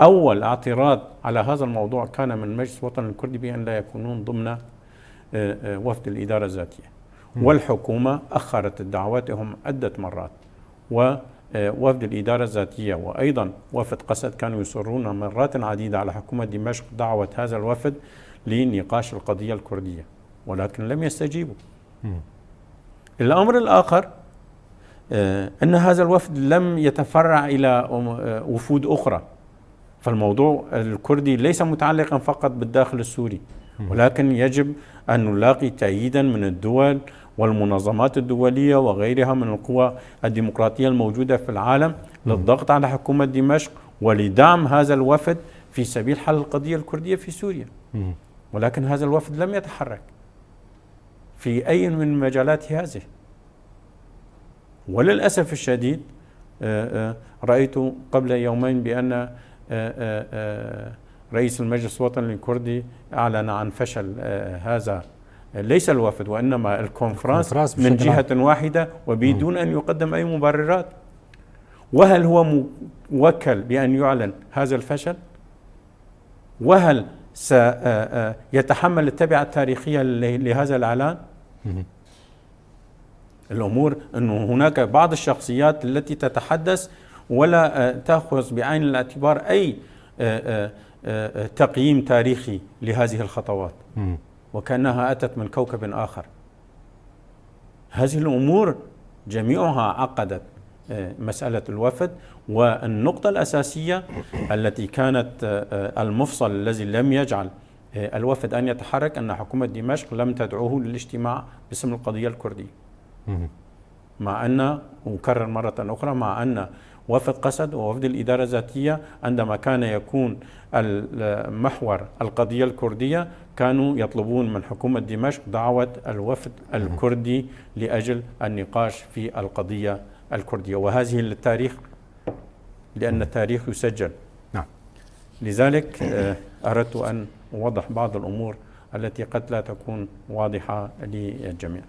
أول اعتراض على هذا الموضوع كان من مجلس الوطن الكردي بأن لا يكونون ضمن وفد الإدارة الذاتية، والحكومة أخرت دعواتهم عدة مرات، ووفد الإدارة الذاتية وأيضا وفد قسد كانوا يصرون مرات عديدة على حكومة دمشق دعوة هذا الوفد لنقاش القضية الكردية، ولكن لم يستجيبوا. الأمر الآخر أن هذا الوفد لم يتفرع إلى وفود أخرى، فالموضوع الكردي ليس متعلقا فقط بالداخل السوري، ولكن يجب أن نلاقي تأييدا من الدول والمنظمات الدولية وغيرها من القوى الديمقراطية الموجودة في العالم للضغط على حكومة دمشق ولدعم هذا الوفد في سبيل حل القضية الكردية في سوريا. ولكن هذا الوفد لم يتحرك في أي من المجالات هذه. وللأسف الشديد رأيت قبل يومين بأن رئيس المجلس الوطني الكردي أعلن عن فشل هذا ليس الوفد وإنما الكونفرنس من جهة واحدة وبدون أن يقدم أي مبررات. وهل هو موكل بأن يعلن هذا الفشل؟ وهل سيتحمل التبعة التاريخية لهذا الإعلان؟ الأمور أنه هناك بعض الشخصيات التي تتحدث ولا تأخذ بعين الاعتبار أي تقييم تاريخي لهذه الخطوات، وكأنها أتت من كوكب آخر. هذه الأمور جميعها عقدت مسألة الوفد، والنقطة الأساسية التي كانت المفصل الذي لم يجعل الوفد أن يتحرك أن حكومة دمشق لم تدعوه للاجتماع باسم القضية الكردية، مع أن أكرر مرة أخرى مع أن وفد قسد ووفد الإدارة الذاتية عندما كان يكون المحور القضية الكردية كانوا يطلبون من حكومة دمشق دعوة الوفد الكردي لأجل النقاش في القضية الكردية، وهذه للتاريخ لأن التاريخ يسجل. نعم. لذلك أردت أن أوضح بعض الأمور التي قد لا تكون واضحة للجميع.